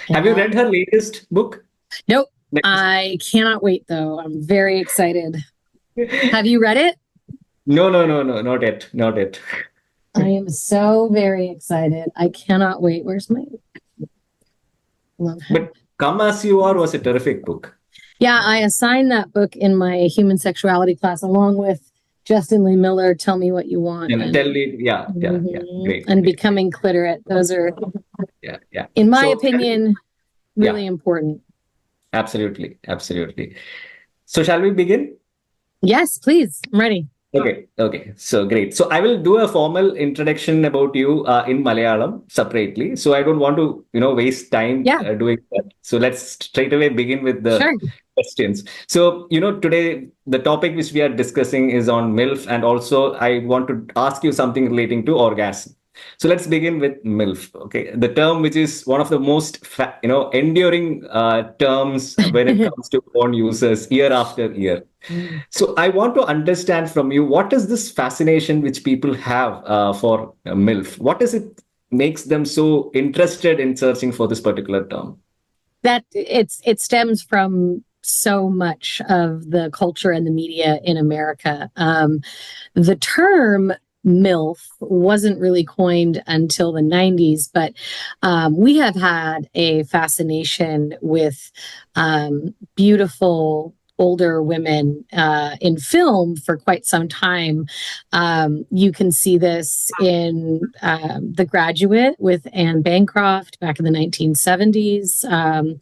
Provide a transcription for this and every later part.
Have you Yeah. read her latest book? Nope. Next. I cannot wait though. I'm very excited. Have you read it? No, no, no, no, not yet, not yet. I am so very excited. I cannot wait. Where's my love him? But Come As You Are was a terrific book. Yeah, I assigned that book in my human sexuality class along with Justin Lee Miller, Tell Me What You Want, And tell me, yeah, yeah, yeah, great, and great, Becoming Cliterate. Those are, yeah, yeah. in my So, opinion, yeah, really important. absolutely, absolutely. So, shall we begin? Yes, please. I'm ready. Okay, okay. So great. So I will do a formal introduction about you in Malayalam separately. So I don't want to, waste time Yeah, doing that. So let's straight away begin with the sure. questions. So, today the topic which we are discussing is on MILF, and also I want to ask you something relating to orgasm. So let's begin with MILF. Okay, the term which is one of the most, enduring terms when it comes to porn users year after year. So I want to understand from you, what is this fascination which people have for MILF? What is it makes them so interested in searching for this particular term? That it stems from so much of the culture and the media in America. The term MILF wasn't really coined until the 90s, but we have had a fascination with beautiful older women in film for quite some time. You can see this in The Graduate with Anne Bancroft back in the 1970s.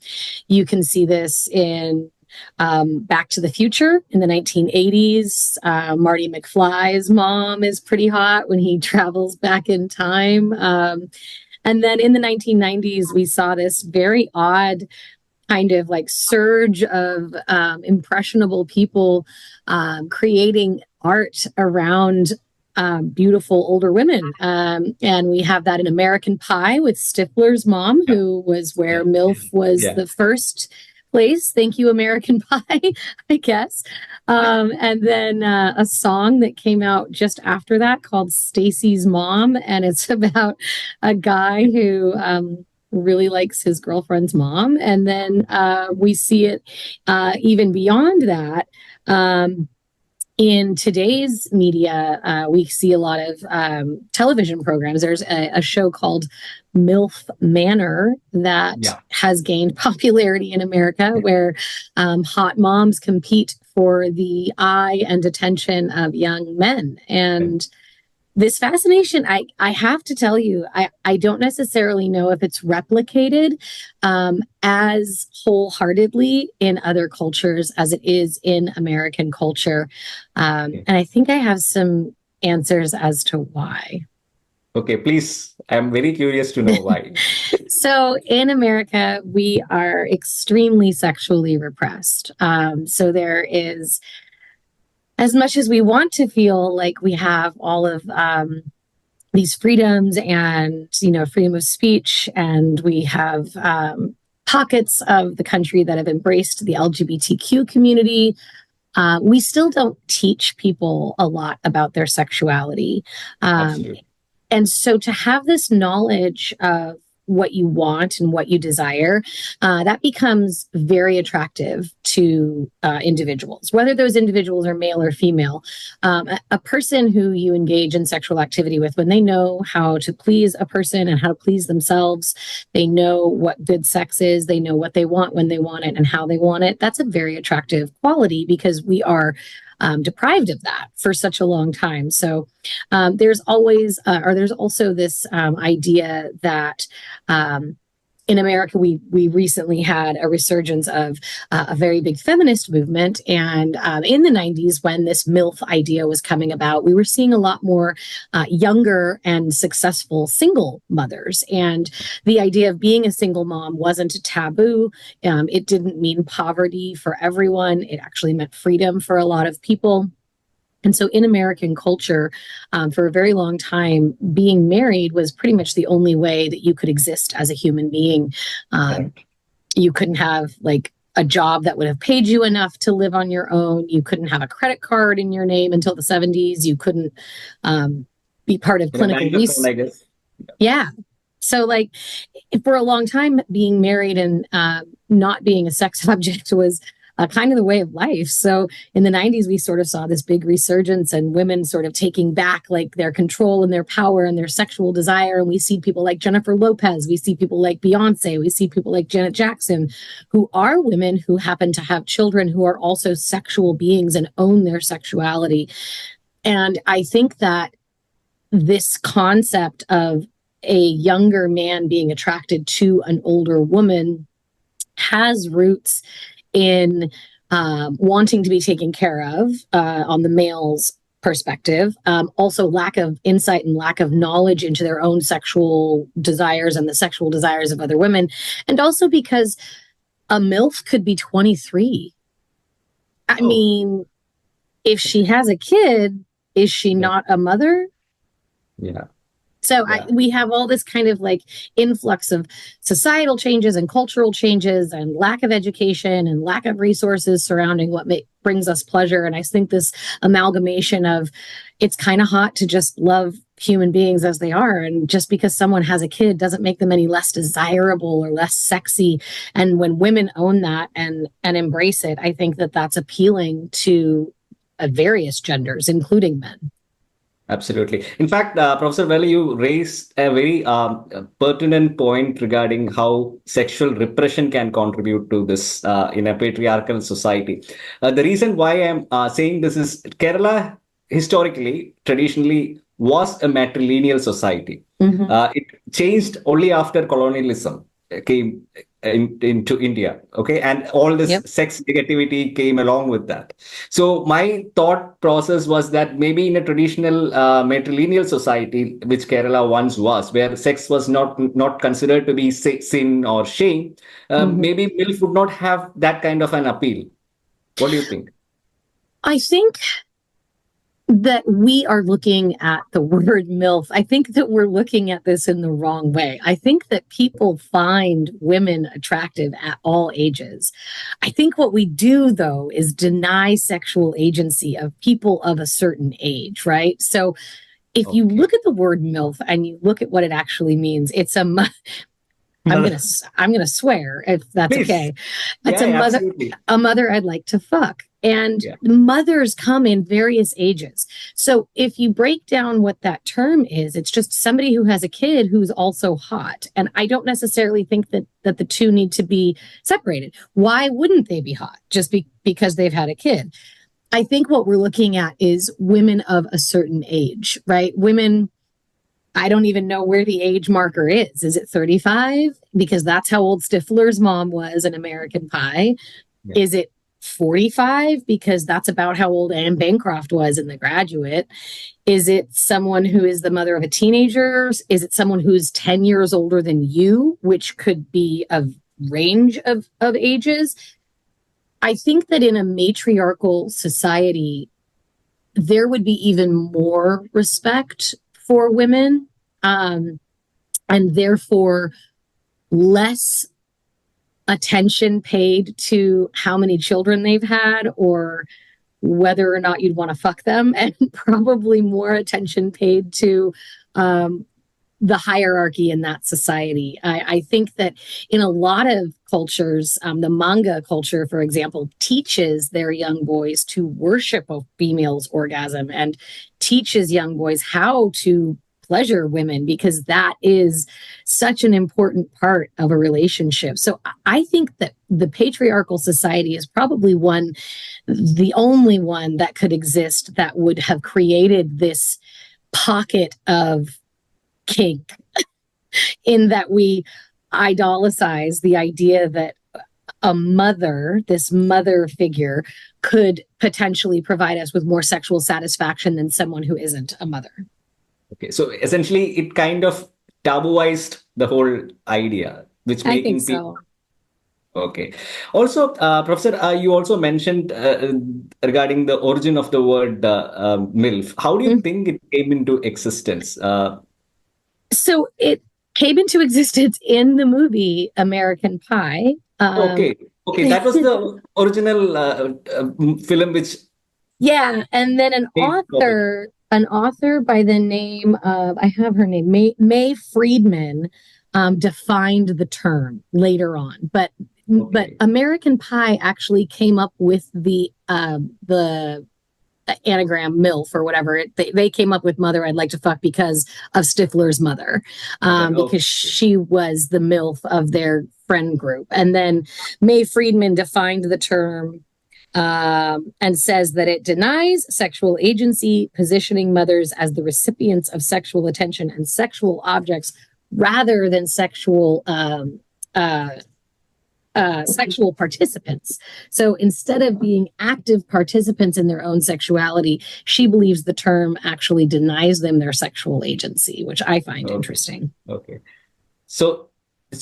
You can see this in Back to the Future in the 1980s. Marty McFly's mom is pretty hot when he travels back in time. And then in the 1990s, we saw this very odd kind of like surge of impressionable people creating art around beautiful older women. And we have that in American Pie with Stifler's mom, Yeah, who was where yeah, MILF was yeah. the first place. Thank you, American Pie, I guess. And then a song that came out just after that called Stacy's Mom. And it's about a guy who really likes his girlfriend's mom. And then we see it even beyond that. In today's media, we see a lot of television programs. There's a show called MILF Manor that Yeah. has gained popularity in America, where hot moms compete for the eye and attention of young men. And this fascination, I have to tell you, I don't necessarily know if it's replicated as wholeheartedly in other cultures as it is in American culture. And I think I have some answers as to why. Okay, please. I'm very curious to know why. So in America, we are extremely sexually repressed. So there is, as much as we want to feel like we have all of these freedoms and freedom of speech, and we have pockets of the country that have embraced the LGBTQ community, we still don't teach people a lot about their sexuality. Absolutely. And so to have this knowledge of what you want and what you desire, that becomes very attractive to individuals, whether those individuals are male or female. A person who you engage in sexual activity with, when they know how to please a person and how to please themselves, they know what good sex is, they know what they want when they want it and how they want it. That's a very attractive quality because we are deprived of that for such a long time. So there's also this idea that in America, we recently had a resurgence of a very big feminist movement. And in the 90s, when this MILF idea was coming about, we were seeing a lot more younger and successful single mothers. And the idea of being a single mom wasn't a taboo. It didn't mean poverty for everyone. It actually meant freedom for a lot of people. And so in American culture, for a very long time, being married was pretty much the only way that you could exist as a human being. You couldn't have like a job that would have paid you enough to live on your own. You couldn't have a credit card in your name until the 70s. You couldn't be part of clinical research. I guess. Yeah. So, like, for a long time, being married and not being a sex object was kind of the way of life. So, in the 90s, we sort of saw this big resurgence and women sort of taking back like their control and their power and their sexual desire. And we see people like Jennifer Lopez, we see people like Beyonce, we see people like Janet Jackson, who are women who happen to have children who are also sexual beings and own their sexuality. And I think that this concept of a younger man being attracted to an older woman has roots in wanting to be taken care of on the male's perspective. Also, lack of insight and lack of knowledge into their own sexual desires and the sexual desires of other women. And also because a MILF could be 23. I mean, if she has a kid, is she not a mother? Yeah. So we have all this kind of like influx of societal changes and cultural changes and lack of education and lack of resources surrounding what brings us pleasure. And I think this amalgamation of it's kind of hot to just love human beings as they are. And just because someone has a kid doesn't make them any less desirable or less sexy. And when women own that and embrace it, I think that that's appealing to various genders, including men. Absolutely. In fact, Professor Valley, you raised a very pertinent point regarding how sexual repression can contribute to this in a patriarchal society. The reason why I'm saying this is Kerala historically, traditionally, was a matrilineal society. It changed only after colonialism came into India. Okay. And all this sex negativity came along with that. So my thought process was that maybe in a traditional matrilineal society, which Kerala once was, where sex was not considered to be sin or shame, maybe MILF would not have that kind of an appeal. What do you think? I think that we are looking at the word MILF. I think that we're looking at this in the wrong way. I think that people find women attractive at all ages. I think what we do, though, is deny sexual agency of people of a certain age, right? So if you look at the word MILF and you look at what it actually means, it's a I'm gonna swear if that's okay. It's a mother I'd like to fuck. And mothers come in various ages. So if you break down what that term is, it's just somebody who has a kid who's also hot. And I don't necessarily think that the two need to be separated. Why wouldn't they be hot? Just because they've had a kid. I think what we're looking at is women of a certain age, right? Women, I don't even know where the age marker is. Is it 35? Because that's how old Stifler's mom was in American Pie. Yeah. Is it 45? Because that's about how old Anne Bancroft was in The Graduate. Is it someone who is the mother of a teenager? Is it someone who's 10 years older than you, which could be a range of ages? I think that in a matriarchal society, there would be even more respect for women, and therefore less attention paid to how many children they've had or whether or not you'd want to fuck them, and probably more attention paid to the hierarchy in that society. I think that in a lot of cultures, the manga culture, for example, teaches their young boys to worship a female's orgasm and teaches young boys how to pleasure women, because that is such an important part of a relationship. So I think that the patriarchal society is probably the only one that could exist that would have created this pocket of kink in that we idolize the idea that this mother figure could potentially provide us with more sexual satisfaction than someone who isn't a mother. Okay, so essentially it kind of tabooized the whole idea, which making people... Okay. Also, Professor, you also mentioned regarding the origin of the word MILF. How do you think it came into existence? So it came into existence in the movie American Pie. Okay, that was the original film which... Yeah, and then an author an author by the name of, I have her name, May Friedman, defined the term later on, but American Pie actually came up with the anagram MILF or whatever. They came up with Mother I'd Like to Fuck because of Stifler's mother, because she was the MILF of their friend group. And then May Friedman defined the term and says that it denies sexual agency, positioning mothers as the recipients of sexual attention and sexual objects rather than sexual sexual participants. So instead of being active participants in their own sexuality, she believes the term actually denies them their sexual agency, which I find interesting. Okay. So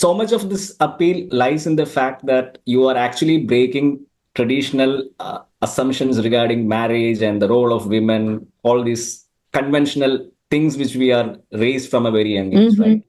much of this appeal lies in the fact that you are actually breaking traditional assumptions regarding marriage and the role of women, all these conventional things which we are raised from a very young age, right?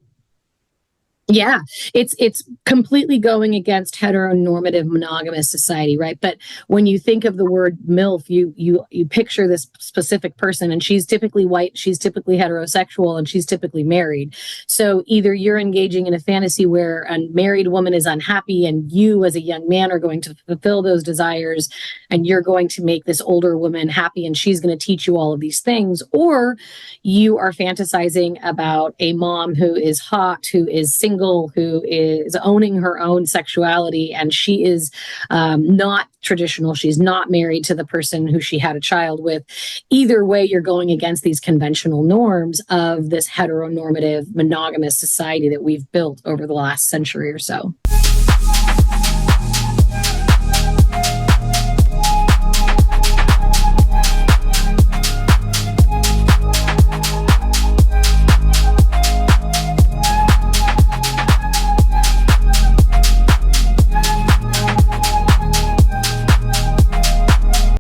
Yeah, it's completely going against heteronormative monogamous society, right? But when you think of the word MILF, you picture this specific person, and she's typically white, she's typically heterosexual, and she's typically married. So either you're engaging in a fantasy where a married woman is unhappy, and you as a young man are going to fulfill those desires, and you're going to make this older woman happy, and she's going to teach you all of these things, or you are fantasizing about a mom who is hot, who is single, who is owning her own sexuality, and she is not traditional. She's not married to the person who she had a child with. Either way, you're going against these conventional norms of this heteronormative monogamous society that we've built over the last century or so.